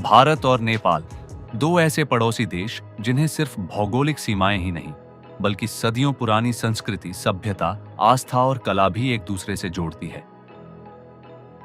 भारत और नेपाल दो ऐसे पड़ोसी देश जिन्हें सिर्फ भौगोलिक सीमाएं ही नहीं बल्कि सदियों पुरानी संस्कृति, सभ्यता, आस्था और कला भी एक दूसरे से जोड़ती है।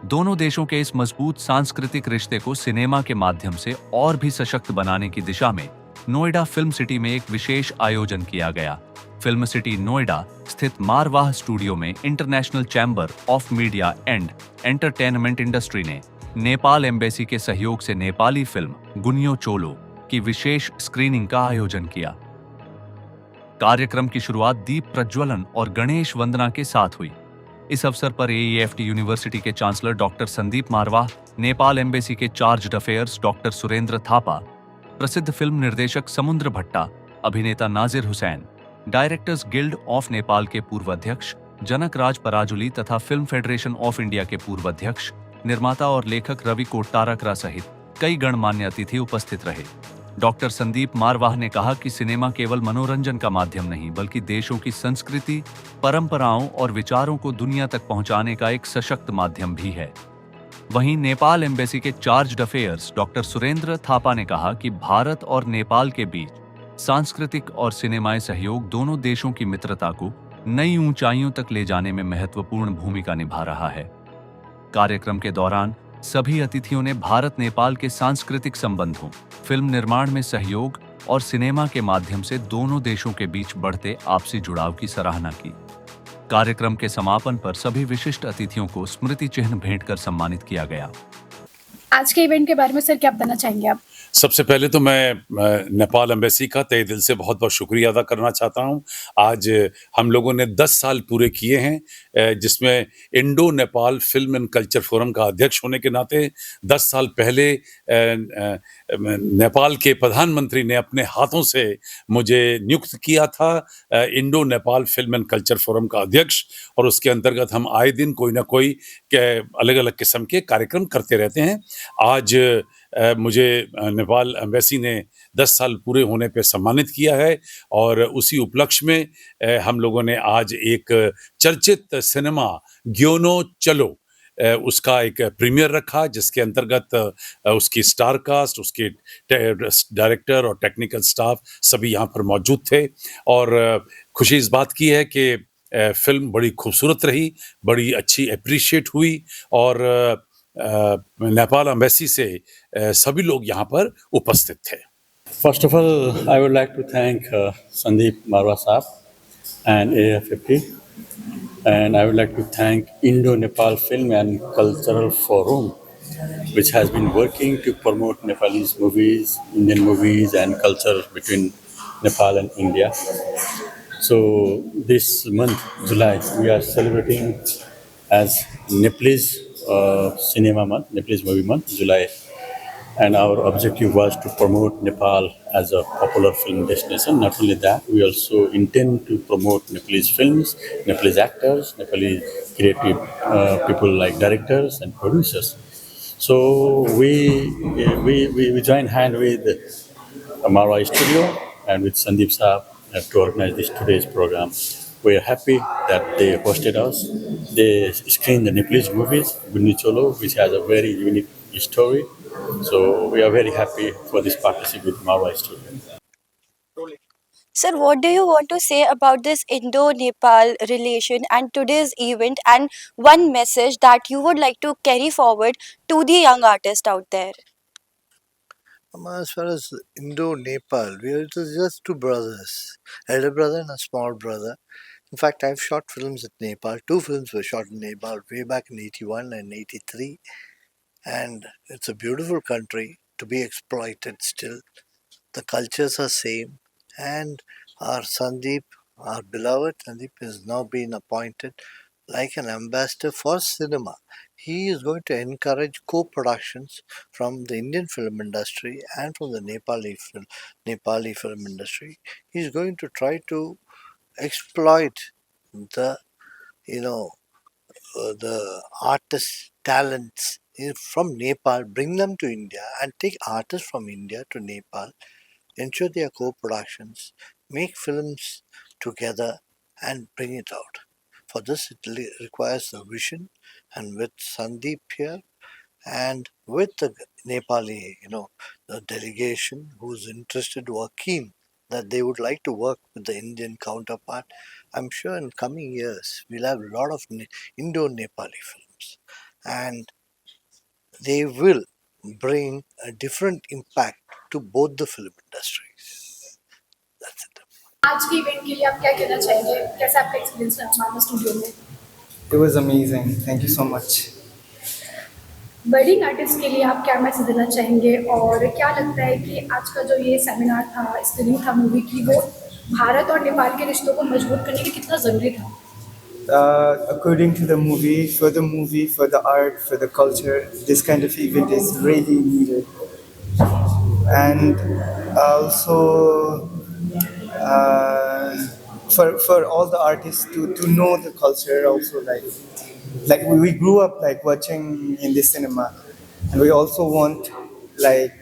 दोनों देशों के इस मजबूत सांस्कृतिक रिश्ते को सिनेमा के माध्यम से और भी सशक्त बनाने की दिशा में नोएडा फिल्म सिटी में एक विशेष आयोजन किया गया। फिल्म सिटी नोएडा स्थित मारवाह स्टूडियो में international chamber of media and entertainment industry ने नेपाल एम्बेसी के सहयोग से नेपाली फिल्म गुनियो चोलो की विशेष स्क्रीनिंग का आयोजन किया। कार्यक्रम की शुरुआत दीप प्रज्वलन और गणेश वंदना के साथ हुई। इस अवसर पर एईएफटी यूनिवर्सिटी के chancellor doctor Sandeep Marwah, Nepal embassy के charge affairs doctor Surendra Thapa, प्रसिद्ध फिल्म निर्देशक समुद्र भट्टा, अभिनेता Nazir Hussain, directors guild of Nepal के पूर्व अध्यक्ष जनक राज पराजुली तथा फिल्म फेडरेशन ऑफ इंडिया के पूर्व अध्यक्ष, निर्माता और लेखक रवि कोट्टारकरा सहित कई गणमान्य अतिथि उपस्थित रहे। डॉक्टर संदीप मारवाह ने कहा कि सिनेमा केवल मनोरंजन का माध्यम नहीं बल्कि देशों की संस्कृति, परंपराओं और विचारों को दुनिया तक पहुंचाने का एक सशक्त माध्यम भी है। वहीं नेपाल एम्बेसी के charge affairs doctor Surendra Thapa ने कहा कि भारत और नेपाल के बीच सांस्कृतिक और सिनेमाई सहयोग दोनों देशों की मित्रता को नई ऊंचाइयों तक ले जाने में महत्वपूर्ण भूमिका निभा रहा है। कार्यक्रम के दौरान सभी अतिथियों ने भारत नेपाल के सांस्कृतिक संबंधों, फिल्म निर्माण में सहयोग और सिनेमा के माध्यम से दोनों देशों के बीच बढ़ते आपसी जुड़ाव की सराहना की। कार्यक्रम के समापन पर सभी विशिष्ट अतिथियों को स्मृति चिन्ह भेंट कर सम्मानित किया गया। आज के इवेंट के बारे में सर क्या बताना चाहेंगे आप? सबसे पहले तो मैं नेपाल एम्बेसी का तहे दिल से बहुत बहुत शुक्रिया अदा करना चाहता हूं। आज हम लोगों ने 10 साल पूरे किए हैं, जिसमें Indo Nepal film and culture forum का अध्यक्ष होने के नाते 10 साल पहले नेपाल के प्रधानमंत्री ने अपने हाथों से मुझे नियुक्त किया था Indo Nepal film and culture forum का अध्यक्ष, और उसके अंतर्गत हम आए दिन कोई ना कोई अलग अलग किस्म के कार्यक्रम करते रहते हैं। आज मुझे नेपाल एम्बेसी ने 10 साल पूरे होने पे सम्मानित किया है और उसी उपलक्ष्य में हम लोगों ने आज एक चर्चित सिनेमा ग्योनो चलो उसका एक प्रीमियर रखा, जिसके अंतर्गत उसकी स्टार कास्ट, उसके डायरेक्टर और टेक्निकल स्टाफ सभी यहाँ पर मौजूद थे। और खुशी इस बात की है कि फिल्म बड़ी खूबसूरत रही, बड़ी अच्छी अप्रिशिएट हुई और नेपाल एम्बेसी से सभी लोग यहाँ पर उपस्थित थे। First of all, I would like to thank Sandeep Marwa Saab and AFFT, and I would like to thank Indo-Nepal Film and Cultural Forum, which has been working to promote Nepalese movies, Indian movies, and culture between Nepal and India. So this month, July, we are celebrating as Nepalese Cinema Month, Nepalese Movie Month, July. And our objective was to promote Nepal as a popular film destination. Not only that, we also intend to promote Nepalese films, Nepalese actors, Nepalese creative people like directors and producers. So we joined hand with Marwa Studio and with Sandeep Saab to organize today's program. We are happy that they hosted us. They screened the Nepalese movies, Gunni Cholo, which has a very unique story. So we are very happy for this partnership with Marwa Studio. Sir, what do you want to say about this Indo-Nepal relation and today's event, and one message that you would like to carry forward to the young artist out there? As far as Indo-Nepal, we are just two brothers, elder brother and a small brother. In fact, I've shot films at Nepal. 2 films were shot in Nepal way back in 81 and 83. And it's a beautiful country to be exploited still. The cultures are same. And our Sandeep, our beloved Sandeep, has now been appointed like an ambassador for cinema. He is going to encourage co-productions from the Indian film industry and from the Nepali film industry. He is going to try to exploit the the artists' talents from Nepal, bring them to India, and take artists from India to Nepal, ensure their co-productions, make films together, and bring it out. For this, it requires a vision, and with Sandeep here and with the Nepali, the delegation who's interested, who are keen that they would like to work with the Indian counterpart. I'm sure in coming years we'll have a lot of Indo-Nepali films, and they will bring a different impact to both the film industries. That's it. आज के event के लिए आप क्या कहना चाहेंगे? कैसा आपका एक्सपीरियंस रहा हमारे स्टूडियो में? It was amazing. Thank you so much. Budding artist के लिए आप क्या मैसेज देना चाहेंगे और क्या लगता है कि आज का जो ये सेमिनार था, स्क्रीनिंग था मूवी की, वो भारत और नेपाल के रिश्तों को मजबूत करने के लिए कितना ज़रूरी था? According to the movie, for the art, for the culture, this kind of event is really needed. And also for all the artists to know the culture also, like we grew up like watching in the cinema, and we also want like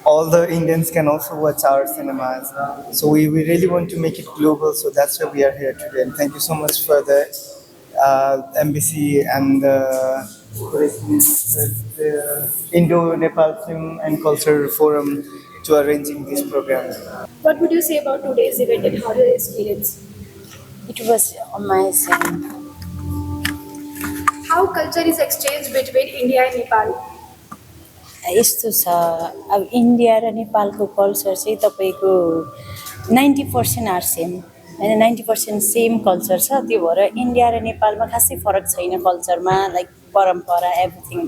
all the Indians can also watch our cinemas. So we really want to make it global. So that's why we are here today. And thank you so much for the embassy and the Indo-Nepal Film and Culture Forum to arranging this program. What would you say about today's event and how did you experience? It was amazing. How culture is exchanged between India and Nepal? यस्तो छ अब India र नेपालको culture चाहिँ तपाईँको 90% are same होइन, 90% same culture छ। त्यो भएर इन्डिया र नेपालमा खासै फरक छैन कल्चरमा, लाइक परम्परा एभ्रिथिङ